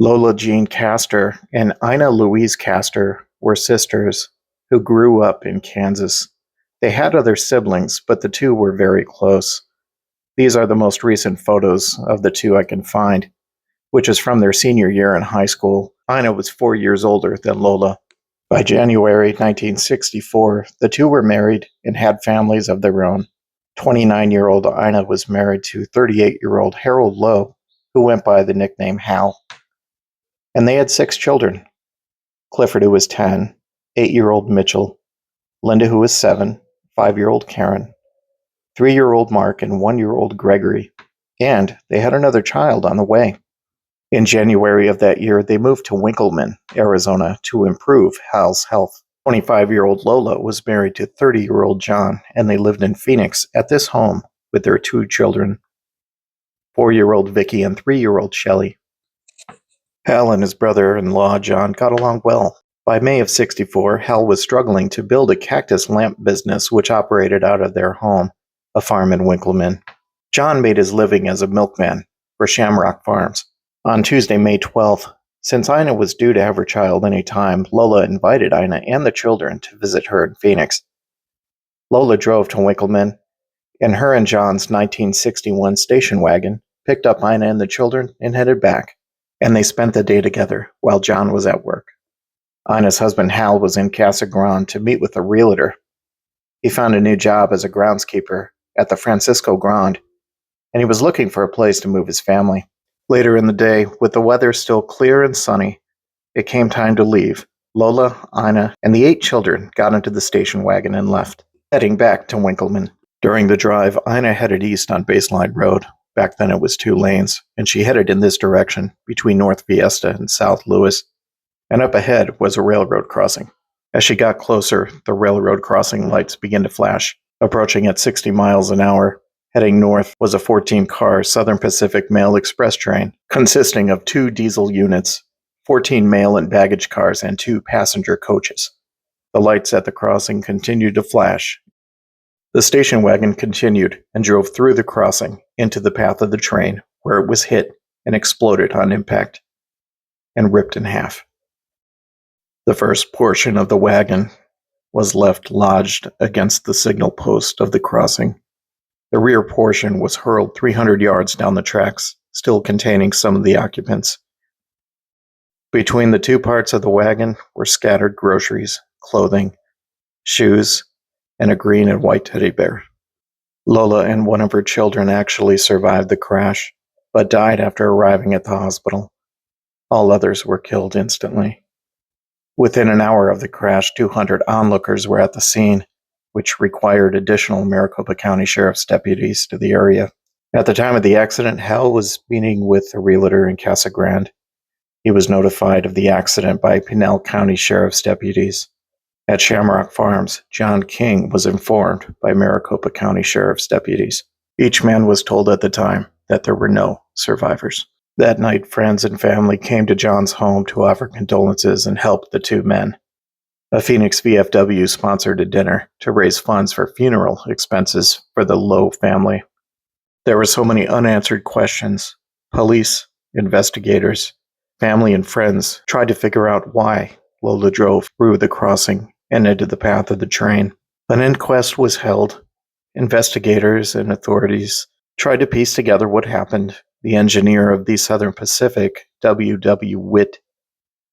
Lola Jean Castor and Ina Louise Castor were sisters who grew up in Kansas. They had other siblings, but the two were very close. These are the most recent photos of the two I can find, which is from their senior year in high school. Ina was 4 years older than Lola. By January 1964, the two were married and had families of their own. 29-year-old Ina was married to 38-year-old Harold Lowe, who went by the nickname Hal. And they had 6 children. Clifford, who was 10, 8-year-old Mitchell, Linda, who was 7, 5-year-old Karen, 3-year-old Mark, and 1-year-old Gregory. And they had another child on the way. In January of that year, they moved to Winkleman, Arizona, to improve Hal's health. 25-year-old Lola was married to 30-year-old John, and they lived in Phoenix at this home with their 2 children, 4-year-old Vicky and 3-year-old Shelley. Hal and his brother-in-law John got along well. By May of '64, Hal was struggling to build a cactus lamp business which operated out of their home, a farm in Winkleman. John made his living as a milkman for Shamrock Farms. On Tuesday, May 12th, since Ina was due to have her child any time, Lola invited Ina and the children to visit her in Phoenix. Lola drove to Winkleman, and her and John's 1961 station wagon picked up Ina and the children and headed back, and they spent the day together while John was at work. Ina's husband Hal was in Casa Grande to meet with a realtor. He found a new job as a groundskeeper at the Francisco Grande, and he was looking for a place to move his family. Later in the day, with the weather still clear and sunny, it came time to leave. Lola, Ina, and the 8 children got into the station wagon and left, heading back to Winkleman. During the drive, Ina headed east on Baseline Road. Back then it was 2 lanes, and she headed in this direction between North Fiesta and South Lewis, and up ahead was a railroad crossing. As she got closer, the railroad crossing lights began to flash. Approaching at 60 miles an hour, heading north was a 14-car Southern Pacific Mail Express train, consisting of 2 diesel units, 14 mail and baggage cars, and 2 passenger coaches. The lights at the crossing continued to flash. The station wagon continued and drove through the crossing into the path of the train, where it was hit and exploded on impact and ripped in half. The first portion of the wagon was left lodged against the signal post of the crossing. The rear portion was hurled 300 yards down the tracks, still containing some of the occupants. Between the 2 parts of the wagon were scattered groceries, clothing, shoes, and a green and white teddy bear. Lola and one of her children actually survived the crash, but died after arriving at the hospital. All others were killed instantly. Within an hour of the crash, 200 onlookers were at the scene, which required additional Maricopa County Sheriff's deputies to the area. At the time of the accident, Hal was meeting with a realtor in Casa Grande. He was notified of the accident by Pinal County Sheriff's deputies. At Shamrock Farms, John King was informed by Maricopa County Sheriff's deputies. Each man was told at the time that there were no survivors. That night, friends and family came to John's home to offer condolences and help the 2 men. A Phoenix VFW sponsored a dinner to raise funds for funeral expenses for the Lowe family. There were so many unanswered questions. Police, investigators, family, and friends tried to figure out why Lola drove through the crossing and into the path of the train. An inquest was held. Investigators and authorities tried to piece together what happened. The engineer of the Southern Pacific, W.W. Witt,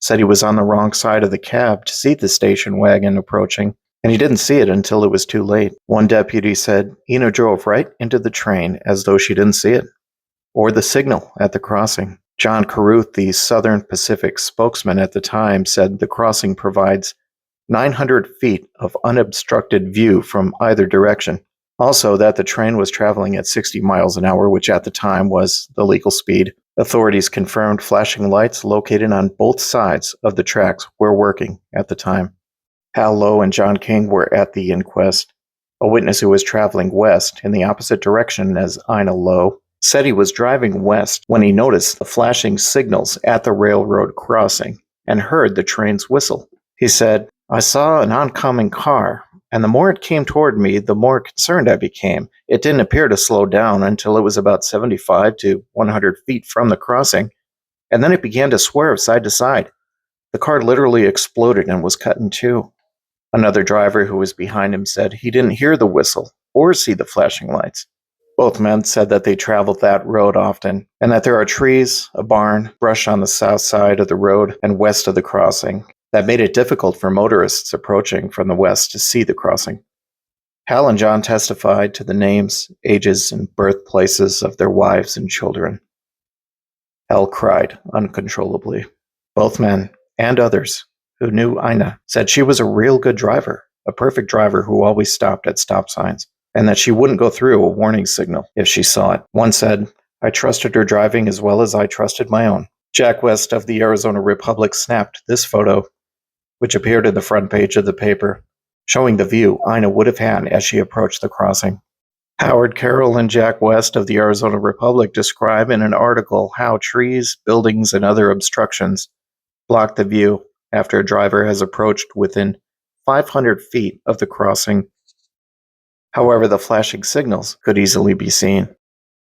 said he was on the wrong side of the cab to see the station wagon approaching, and he didn't see it until it was too late. One deputy said Ina drove right into the train as though she didn't see it, or the signal at the crossing. John Carruth, the Southern Pacific spokesman at the time, said the crossing provides 900 feet of unobstructed view from either direction. Also, that the train was traveling at 60 miles an hour, which at the time was the legal speed. Authorities confirmed flashing lights located on both sides of the tracks were working at the time. Hal Lowe and John King were at the inquest. A witness who was traveling west in the opposite direction as Ina Lowe said he was driving west when he noticed the flashing signals at the railroad crossing and heard the train's whistle. He said, "I saw an oncoming car, and the more it came toward me, the more concerned I became. It didn't appear to slow down until it was about 75 to 100 feet from the crossing, and then it began to swerve side to side. The car literally exploded and was cut in two. Another driver who was behind him said he didn't hear the whistle or see the flashing lights. Both men said that they traveled that road often, and that there are trees, a barn, brush on the south side of the road and west of the crossing that made it difficult for motorists approaching from the west to see the crossing. Hal and John testified to the names, ages, and birthplaces of their wives and children. Hal cried uncontrollably. Both men, and others who knew Ina, said she was a real good driver, a perfect driver who always stopped at stop signs, and that she wouldn't go through a warning signal if she saw it. One said, "I trusted her driving as well as I trusted my own." Jack West of the Arizona Republic snapped this photo, which appeared in the front page of the paper, showing the view Ina would have had as she approached the crossing. Howard Carroll and Jack West of the Arizona Republic describe in an article how trees, buildings, and other obstructions block the view after a driver has approached within 500 feet of the crossing. However, the flashing signals could easily be seen.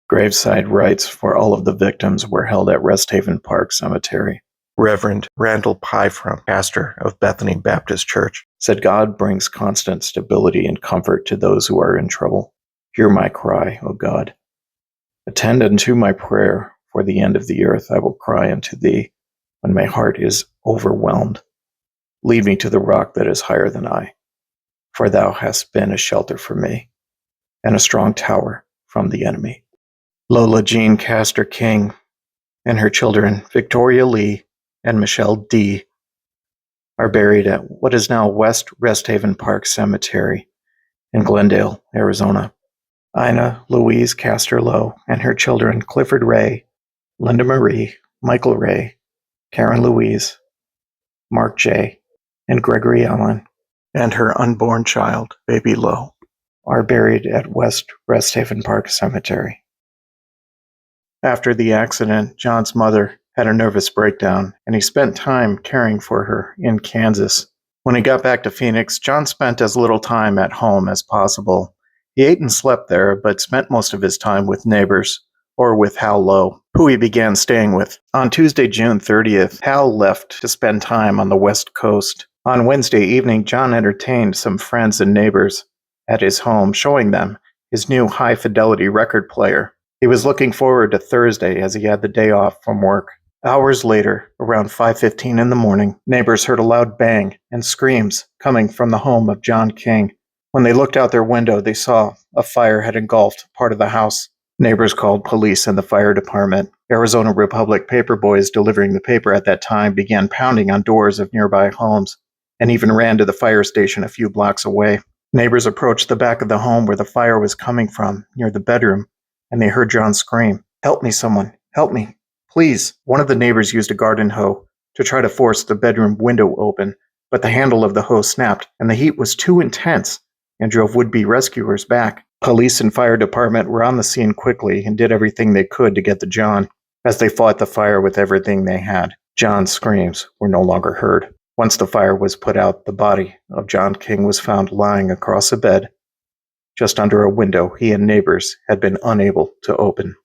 Graveside rites for all of the victims were held at Rest Haven Park Cemetery. Reverend Randall Pyfrom, pastor of Bethany Baptist Church, said God brings constant stability and comfort to those who are in trouble. Hear my cry, O God. Attend unto my prayer. For the end of the earth I will cry unto thee, when my heart is overwhelmed. Lead me to the rock that is higher than I, for thou hast been a shelter for me, and a strong tower from the enemy. Lola Jean Castor King and her children, Victoria Lee and Michelle D., are buried at what is now West Rest Haven Park Cemetery in Glendale, Arizona. Ina Louise Castor Lowe and her children, Clifford Ray, Linda Marie, Michael Ray, Karen Louise, Mark J., and Gregory Allen, and her unborn child, Baby Lowe, are buried at West Rest Haven Park Cemetery. After the accident, John's mother had a nervous breakdown, and he spent time caring for her in Kansas. When he got back to Phoenix, John spent as little time at home as possible. He ate and slept there, but spent most of his time with neighbors, or with Hal Lowe, who he began staying with. On Tuesday, June 30th, Hal left to spend time on the West Coast. On Wednesday evening, John entertained some friends and neighbors at his home, showing them his new high-fidelity record player. He was looking forward to Thursday as he had the day off from work. Hours later, around 5:15 in the morning, neighbors heard a loud bang and screams coming from the home of John King. When they looked out their window, they saw a fire had engulfed part of the house. Neighbors called police and the fire department. Arizona Republic paper boys delivering the paper at that time began pounding on doors of nearby homes and even ran to the fire station a few blocks away. Neighbors approached the back of the home where the fire was coming from, near the bedroom, and they heard John scream, "Help me, someone! Help me! Please!" One of the neighbors used a garden hoe to try to force the bedroom window open, but the handle of the hoe snapped, and the heat was too intense and drove would-be rescuers back. Police and fire department were on the scene quickly and did everything they could to get to John. As they fought the fire with everything they had, John's screams were no longer heard. Once the fire was put out, the body of John King was found lying across a bed, just under a window he and neighbors had been unable to open.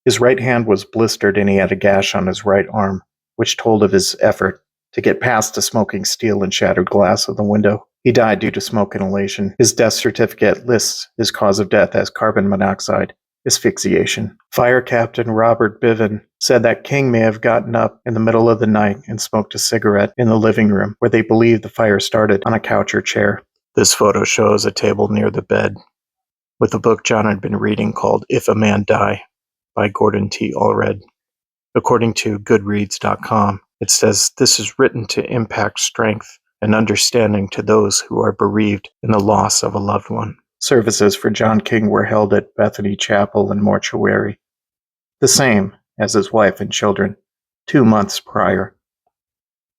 His right hand was blistered and he had a gash on his right arm, which told of his effort to get past the smoking steel and shattered glass of the window. He died due to smoke inhalation. His death certificate lists his cause of death as carbon monoxide asphyxiation. Fire Captain Robert Biven said that King may have gotten up in the middle of the night and smoked a cigarette in the living room, where they believe the fire started on a couch or chair. This photo shows a table near the bed, with a book John had been reading called If a Man Die by Gordon T. Allred. According to Goodreads.com, it says this is written to impact strength and understanding to those who are bereaved in the loss of a loved one. Services for John King were held at Bethany Chapel and Mortuary, the same as his wife and children, 2 months prior.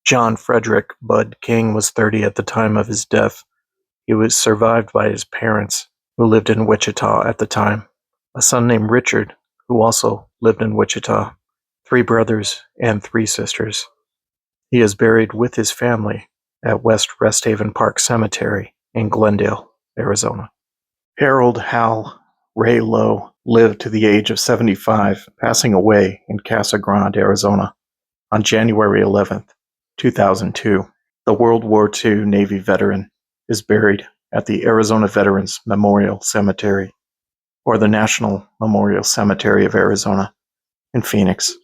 John Frederick Bud King was 30 at the time of his death. He was survived by his parents, who lived in Wichita at the time, a son named Richard, who also lived in Wichita, 3 brothers and 3 sisters. He is buried with his family at West Rest Haven Park Cemetery in Glendale, Arizona. Harold Hal Ray Lowe lived to the age of 75, passing away in Casa Grande, Arizona. on January 11th, 2002. The World War II Navy veteran is buried at the Arizona Veterans Memorial Cemetery, or the National Memorial Cemetery of Arizona, in Phoenix.